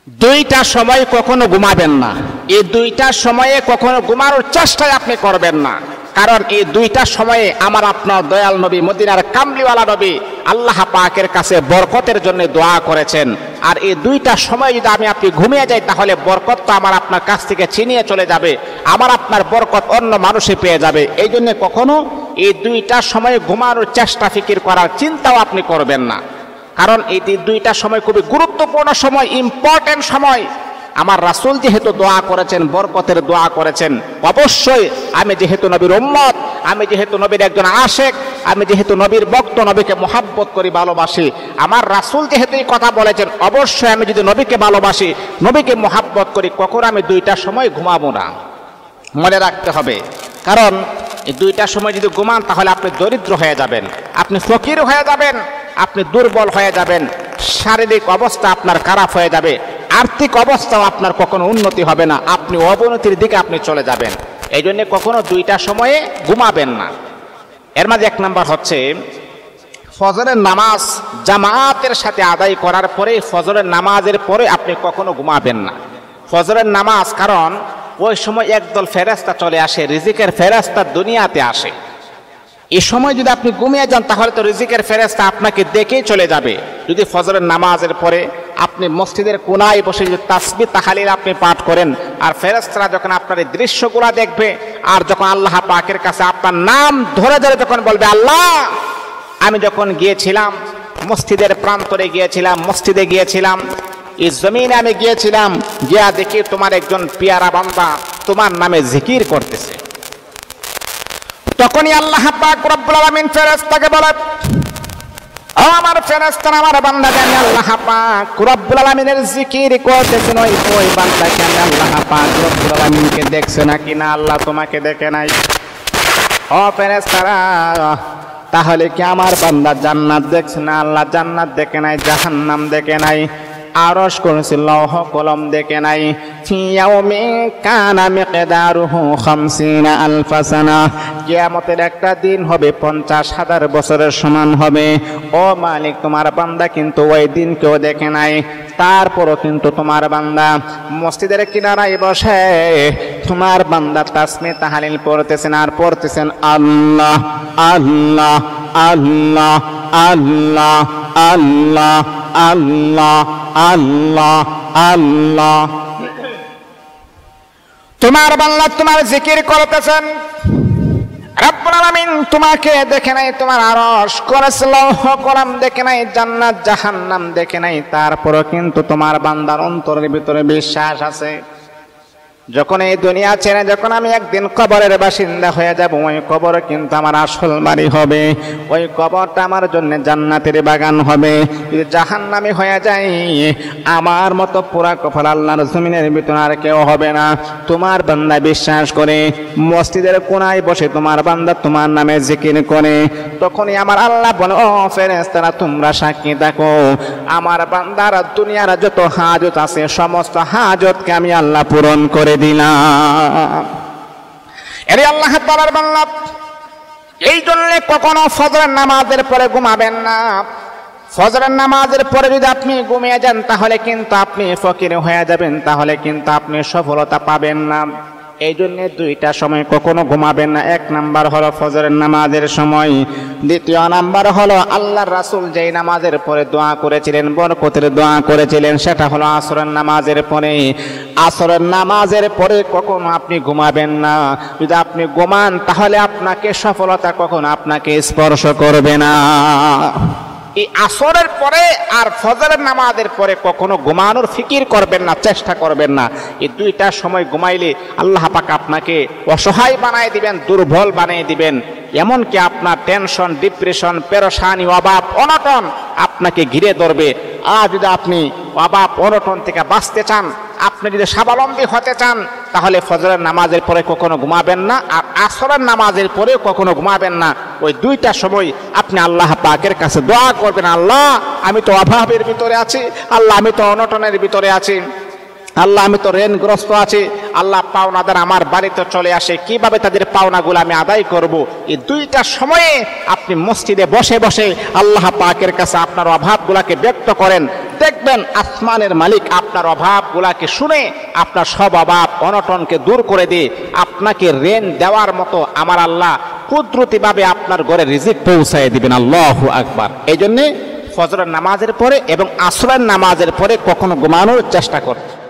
দুইটা সময় কখনো ঘুমাবেন না। এই দুইটা সময়ে কখনো ঘুমানোর চেষ্টায় আপনি করবেন না, কারণ এই দুইটা সময়ে আমার আপনার দয়াল নবী, মদিনার কামলিওয়ালা নবী আল্লাহ পাকের কাছে বরকতের জন্য দোয়া করেছেন। আর এই দুইটা সময় যদি আমি আপনি ঘুমিয়ে যাই, তাহলে বরকত তো আমার আপনার কাছ থেকে ছিনিয়ে চলে যাবে, আমার আপনার বরকত অন্য মানুষে পেয়ে যাবে। এই জন্য কখনো এই দুইটা সময়ে ঘুমানোর চেষ্টা, ফিকির করার চিন্তাও আপনি করবেন না, কারণ এই দুইটা সময় খুবই গুরুত্বপূর্ণ সময়, ইম্পর্টেন্ট সময়। আমার রাসূল যেহেতু দোয়া করেছেন, বরকতের দোয়া করেছেন, অবশ্যই আমি যেহেতু নবীর উম্মত, আমি যেহেতু নবীর একজন আশেক, আমি যেহেতু নবীর ভক্ত, নবীকে মহাব্বত করি, ভালোবাসি, আমার রাসূল যেহেতু এই কথা বলেছেন, অবশ্যই আমি যদি নবীকে ভালোবাসি, নবীকে মহাব্বত করি, কখনো আমি দুইটা সময় ঘুমাবো না। মনে রাখতে হবে, কারণ এই দুইটা সময় যদি ঘুমান, তাহলে আপনি দরিদ্র হয়ে যাবেন, আপনি ফকির হয়ে যাবেন, আপনি দুর্বল হয়ে যাবেন, শারীরিক অবস্থা আপনার খারাপ হয়ে যাবে, আর্থিক অবস্থাও আপনার কখনো উন্নতি হবে না, আপনি অবনতির দিকে আপনি চলে যাবেন। এই জন্য কখনো দুইটা সময়ে ঘুমাবেন না। এর মাঝে এক নাম্বার হচ্ছে ফজরের নামাজ জামাতের সাথে আদায় করার পরে, ফজরের নামাজের পরে আপনি কখনো ঘুমাবেন না। ফজরের নামাজ, কারণ ওই সময় একদল ফেরেশতা চলে আসে, রিজিকের ফেরেশতা দুনিয়াতে আসে। এই সময় যদি আপনি ঘুমিয়ে যান, তাহলে তো রিজিকের ফেরেশতা আপনাকে দেখেই চলে যাবে। যদি ফজরের নামাজের পরে আপনি মসজিদের কোনায় বসে যদি তাসবিহ তাহলিল আপনি পাঠ করেন, আর ফেরেশতারা যখন আপনার এই দৃশ্যগুলো দেখবে, আর যখন আল্লাহ পাকের কাছে আপনার নাম ধরে ধরে যখন বলবে, আল্লাহ আমি যখন গিয়েছিলাম মসজিদের প্রান্তরে গিয়েছিলাম, মসজিদে গিয়েছিলাম, এই জমিনে আমি গিয়েছিলাম, গিয়া দেখি তোমার একজন পিয়ারা বান্দা তোমার নামে জিকির করতেছে, তখনই আল্লাহ পাক রব্বুল আলামিন ফেরেশতাকে বলে, ও আমার ফেরেশতারা, আমার বান্দাকে আমি আল্লাহ পাক রব্বুল আলামিনের জিকির করতেছেন, ওই বান্দাকে আমি আল্লাহ পাক রব্বুল আলামিনকে দেখছে নাকি না, আল্লাহ তোমাকে দেখে নাই। ও ফেরেশতারা, তাহলে কি আমার বান্দা জান্নাত দেখছে না? আল্লাহ জান্নাত দেখে নাই, জাহান্নাম দেখে নাই, আরশ কুরসি লৌহ কলম দেখে নাই। ফি ইয়াউমিন কানা মিকদারুহু 50 আলফা সানা, কিয়ামতের একটা দিন হবে 50,000 বছরের সমান হবে। ও মালিক, তোমার বান্দা কিন্তু ওই দিন কেউ দেখে নাই, তারপরও কিন্তু তোমার বান্দা মসজিদের কিনারায় বসে তোমার বান্দা তাসবিহ তাহলিল পড়তেছেন, আর পড়তেছেন আল্লাহ আল্লাহ আল্লাহ আল্লাহ আল্লাহ আল্লাহ আল্লাহ আল্লাহ। তোমার বান্দা তোমার জিকির করতেছেন, রব্বুল আলামিন তোমাকে দেখে নাই, তোমার আরশ কুরসি লৌহ কলম দেখে নাই, জান্নাত জাহান্নাম দেখে নাই, তারপরও কিন্তু তোমার বান্দার অন্তরের ভিতরে বিশ্বাস আছে, যখন এই দুনিয়া ছেড়ে যখন আমি একদিন কবরের বাসিন্দা হয়ে যাব, ওই কবর কিন্তু আমার আসল বাড়ি হবে, ওই কবরটা আমার জন্য জান্নাতের বাগান হবে। যদি জাহান্নামী হয়ে যায়, আমার মতো পুরা কপাল আল্লাহর জমিনের ভিতরে আর কেউ হবে না। তোমার বান্দা বিশ্বাস করে মসজিদের কোনায় বসে তোমার বান্দা তোমার নামে জিকির করে, তখনই আমার আল্লাহ বলে, ও ফেরেশতারা তোমরা সাক্ষী দেখো, আমার বান্দার দুনিয়ার যত হাজত আছে সমস্ত হাজতকে আমি আল্লাহ পূরণ করে দিলাম। এরে আল্লাহ তাআলার বান্দা, এই জন্য কখনো ফজরের নামাজের পরে ঘুমাবেন না। ফজরের নামাজের পরে যদি আপনি ঘুমিয়ে যান, তাহলে কিন্তু আপনি ফকির হয়ে যাবেন, তাহলে কিন্তু আপনি সফলতা পাবেন না। এই জন্য দুইটা সময় কখনো ঘুমাবেন না। এক নাম্বার হলো ফজরের নামাজের সময়, দ্বিতীয় নাম্বার হলো আল্লাহর রাসূল যেই নামাজের পরে দোয়া করেছিলেন, বরকতের দোয়া করেছিলেন, সেটা হলো আসরের নামাজের পরে। আসরের নামাজের পরে কখনো আপনি ঘুমাবেন না। যদি আপনি ঘুমান, তাহলে আপনাকে সফলতা কখনো আপনাকে স্পর্শ করবে না। এই আসরের পরে আর ফজরের নামাজের পরে কখনো ঘুমানোর ফিকির করবেন না, চেষ্টা করবেন না। এই দুইটা সময় ঘুমাইলে আল্লাহ পাক আপনাকে অসহায় বানায় দিবেন, দুর্বল বানিয়ে দিবেন, এমনকি আপনার টেনশন, ডিপ্রেশন, পেরেশানি, অভাব, অনটন আপনাকে ঘিরে ধরবে। আর যদি আপনি অভাব অনটন থেকে বাঁচতে চান, আপনি যদি স্বাবলম্বী হতে চান, তাহলে ফজরের নামাজের পরে কখনো ঘুমাবেন না, আর আসরের নামাজের পরেও কখনো ঘুমাবেন না। ওই দুইটা সময় আপনি আল্লাহ পাকের কাছে দোয়া করবেন, আল্লাহ আমি তো অভাবের ভিতরে আছি, আল্লাহ আমি তো অনটনের ভিতরে আছি, আল্লাহ আমি তো ঋণগ্রস্ত আছি, আল্লাহ পাওনাদার আমার বাড়িতে চলে আসে, কিভাবে তাদের পাওনাগুলো আমি আদায় করব। এই দুইটা সময়ে আপনি মসজিদে বসে বসে আল্লাহ পাকের কাছে আপনার অভাবগুলাকে ব্যক্ত করেন, দেখবেন আসমানের মালিক আপনার অভাবগুলাকে শুনে আপনার সব অভাব অনটনকে দূর করে দিয়ে আপনাকে ঋণ দেওয়ার মতো আমার আল্লাহ কুদরতিভাবে আপনার ঘরে রিজিক পৌঁছায় দিবেন। আল্লাহু আকবার। এই জন্যে ফজরের নামাজের পরে এবং আসরের নামাজের পরে কখনো ঘুমানোর চেষ্টা করতে।